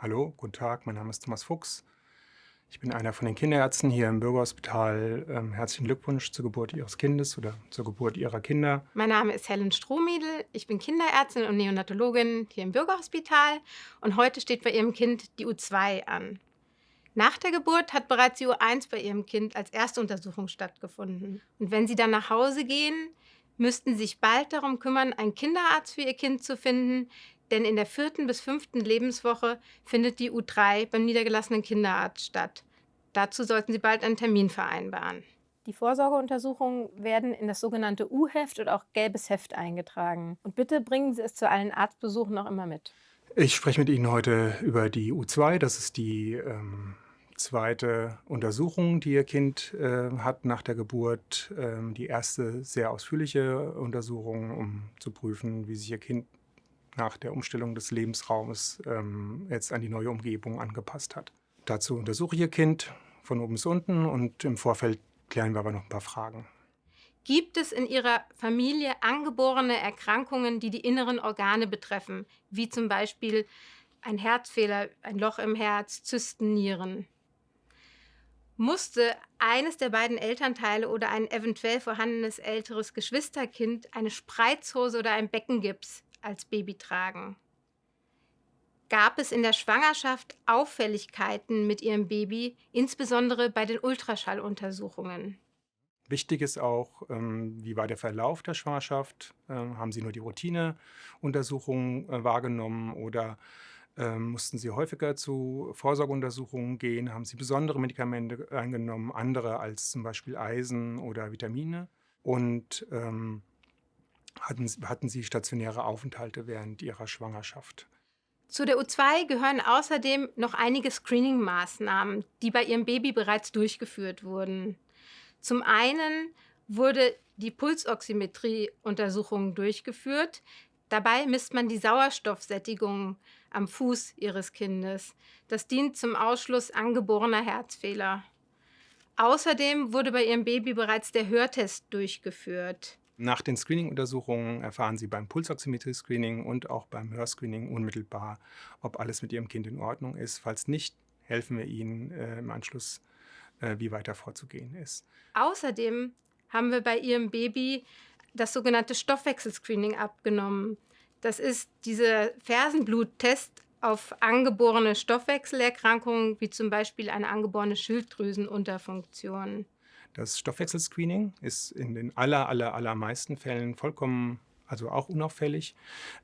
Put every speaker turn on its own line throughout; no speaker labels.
Hallo, guten Tag, mein Name ist Thomas Fuchs. Ich bin einer von den Kinderärzten hier im Bürgerhospital. Herzlichen Glückwunsch zur Geburt Ihres Kindes oder zur Geburt Ihrer Kinder.
Mein Name ist Helen Strohmiedl. Ich bin Kinderärztin und Neonatologin hier im Bürgerhospital und heute steht bei Ihrem Kind die U2 an. Nach der Geburt hat bereits die U1 bei Ihrem Kind als erste Untersuchung stattgefunden. Und wenn Sie dann nach Hause gehen, müssten Sie sich bald darum kümmern, einen Kinderarzt für Ihr Kind zu finden, denn in der 4. bis 5. Lebenswoche findet die U3 beim niedergelassenen Kinderarzt statt. Dazu sollten Sie bald einen Termin vereinbaren. Die Vorsorgeuntersuchungen werden in das sogenannte U-Heft oder auch gelbes Heft eingetragen. Und bitte bringen Sie es zu allen Arztbesuchen auch immer mit.
Ich spreche mit Ihnen heute über die U2. Das ist die zweite Untersuchung, die Ihr Kind hat nach der Geburt. Die erste sehr ausführliche Untersuchung, um zu prüfen, wie sich Ihr Kind nach der Umstellung des Lebensraumes jetzt an die neue Umgebung angepasst hat. Dazu untersuche ich Ihr Kind von oben bis unten und im Vorfeld klären wir aber noch ein paar Fragen.
Gibt es in Ihrer Familie angeborene Erkrankungen, die die inneren Organe betreffen, wie zum Beispiel ein Herzfehler, ein Loch im Herz, Zysten, Nieren? Musste eines der beiden Elternteile oder ein eventuell vorhandenes älteres Geschwisterkind eine Spreizhose oder ein Beckengips als Baby tragen? Gab es in der Schwangerschaft Auffälligkeiten mit Ihrem Baby, insbesondere bei den Ultraschalluntersuchungen?
Wichtig ist auch, wie war der Verlauf der Schwangerschaft? Haben Sie nur die Routineuntersuchungen wahrgenommen oder mussten Sie häufiger zu Vorsorgeuntersuchungen gehen? Haben Sie besondere Medikamente eingenommen, andere als zum Beispiel Eisen oder Vitamine? Und hatten Sie stationäre Aufenthalte während Ihrer Schwangerschaft?
Zu der U2 gehören außerdem noch einige Screening-Maßnahmen, die bei Ihrem Baby bereits durchgeführt wurden. Zum einen wurde die Pulsoximetrie-Untersuchung durchgeführt. Dabei misst man die Sauerstoffsättigung am Fuß Ihres Kindes. Das dient zum Ausschluss angeborener Herzfehler. Außerdem wurde bei Ihrem Baby bereits der Hörtest durchgeführt.
Nach den Screening-Untersuchungen erfahren Sie beim Pulsoximetrie-Screening und auch beim Hörscreening unmittelbar, ob alles mit Ihrem Kind in Ordnung ist. Falls nicht, helfen wir Ihnen im Anschluss, wie weiter vorzugehen ist.
Außerdem haben wir bei Ihrem Baby das sogenannte Stoffwechselscreening abgenommen. Das ist dieser Fersenbluttest auf angeborene Stoffwechselerkrankungen, wie zum Beispiel eine angeborene Schilddrüsenunterfunktion.
Das Stoffwechselscreening ist in den allermeisten Fällen vollkommen, also auch unauffällig.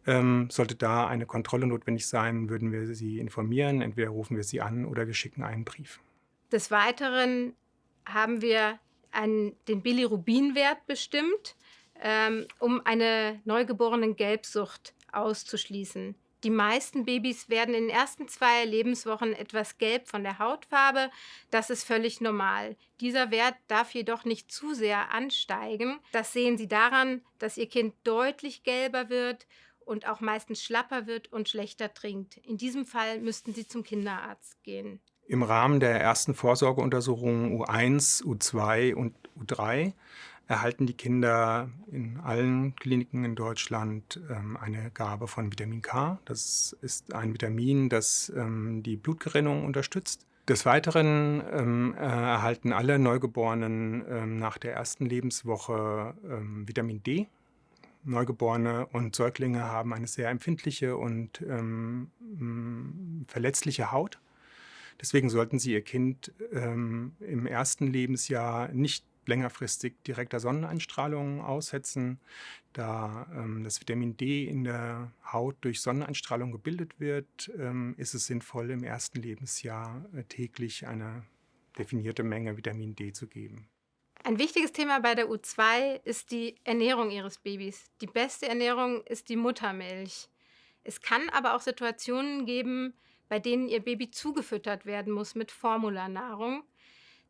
Sollte da eine Kontrolle notwendig sein, würden wir Sie informieren. Entweder rufen wir Sie an oder wir schicken einen Brief.
Des Weiteren haben wir den Bilirubinwert bestimmt, um eine Neugeborenen-Gelbsucht auszuschließen. Die meisten Babys werden in den ersten 2 Lebenswochen etwas gelb von der Hautfarbe. Das ist völlig normal. Dieser Wert darf jedoch nicht zu sehr ansteigen. Das sehen Sie daran, dass Ihr Kind deutlich gelber wird und auch meistens schlapper wird und schlechter trinkt. In diesem Fall müssten Sie zum Kinderarzt gehen.
Im Rahmen der ersten Vorsorgeuntersuchungen U1, U2 und U3 erhalten die Kinder in allen Kliniken in Deutschland eine Gabe von Vitamin K. Das ist ein Vitamin, das die Blutgerinnung unterstützt. Des Weiteren erhalten alle Neugeborenen nach der ersten Lebenswoche Vitamin D. Neugeborene und Säuglinge haben eine sehr empfindliche und verletzliche Haut. Deswegen sollten Sie Ihr Kind im ersten Lebensjahr nicht längerfristig direkter Sonneneinstrahlung aussetzen, da das Vitamin D in der Haut durch Sonneneinstrahlung gebildet wird, ist es sinnvoll, im ersten Lebensjahr täglich eine definierte Menge Vitamin D zu geben.
Ein wichtiges Thema bei der U2 ist die Ernährung Ihres Babys. Die beste Ernährung ist die Muttermilch. Es kann aber auch Situationen geben, bei denen Ihr Baby zugefüttert werden muss mit Formularnahrung.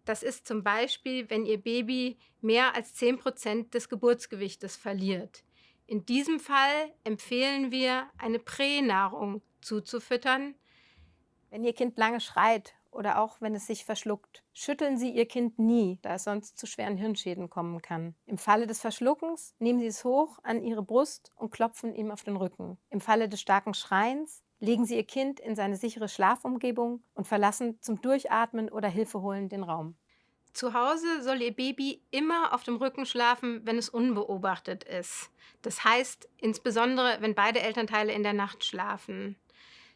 Das ist zum Beispiel, wenn Ihr Baby mehr als 10% des Geburtsgewichtes verliert. In diesem Fall empfehlen wir, eine Pränahrung zuzufüttern. Wenn Ihr Kind lange schreit oder auch wenn es sich verschluckt, schütteln Sie Ihr Kind nie, da es sonst zu schweren Hirnschäden kommen kann. Im Falle des Verschluckens nehmen Sie es hoch an Ihre Brust und klopfen ihm auf den Rücken. Im Falle des starken Schreiens Legen Sie Ihr Kind in seine sichere Schlafumgebung und verlassen zum Durchatmen oder Hilfe holen den Raum. Zu Hause soll Ihr Baby immer auf dem Rücken schlafen, wenn es unbeobachtet ist. Das heißt, insbesondere, wenn beide Elternteile in der Nacht schlafen.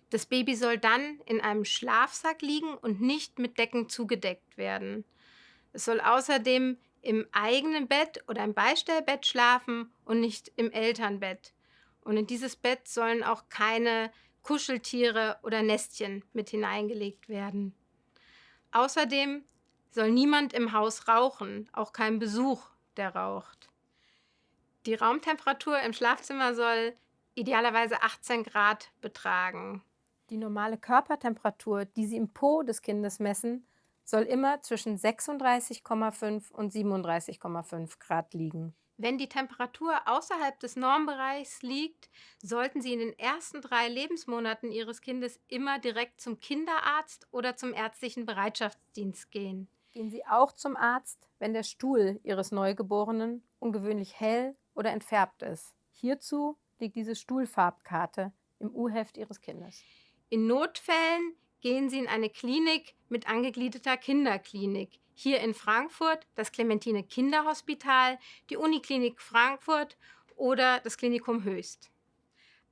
Das Baby soll dann in einem Schlafsack liegen und nicht mit Decken zugedeckt werden. Es soll außerdem im eigenen Bett oder im Beistellbett schlafen und nicht im Elternbett. Und in dieses Bett sollen auch keine Kuscheltiere oder Nestchen mit hineingelegt werden. Außerdem soll niemand im Haus rauchen, auch kein Besuch, der raucht. Die Raumtemperatur im Schlafzimmer soll idealerweise 18 Grad betragen. Die normale Körpertemperatur, die Sie im Po des Kindes messen, soll immer zwischen 36,5 und 37,5 Grad liegen. Wenn die Temperatur außerhalb des Normbereichs liegt, sollten Sie in den ersten 3 Lebensmonaten Ihres Kindes immer direkt zum Kinderarzt oder zum ärztlichen Bereitschaftsdienst gehen. Gehen Sie auch zum Arzt, wenn der Stuhl Ihres Neugeborenen ungewöhnlich hell oder entfärbt ist. Hierzu liegt diese Stuhlfarbkarte im U-Heft Ihres Kindes. In Notfällen gehen Sie in eine Klinik mit angegliederter Kinderklinik. Hier in Frankfurt das Clementine Kinderhospital, die Uniklinik Frankfurt oder das Klinikum Höchst.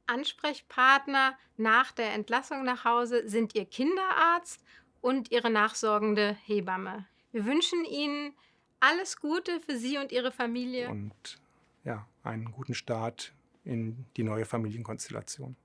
Ansprechpartner nach der Entlassung nach Hause sind Ihr Kinderarzt und Ihre nachsorgende Hebamme. Wir wünschen Ihnen alles Gute für Sie und Ihre Familie.
Und ja, einen guten Start in die neue Familienkonstellation.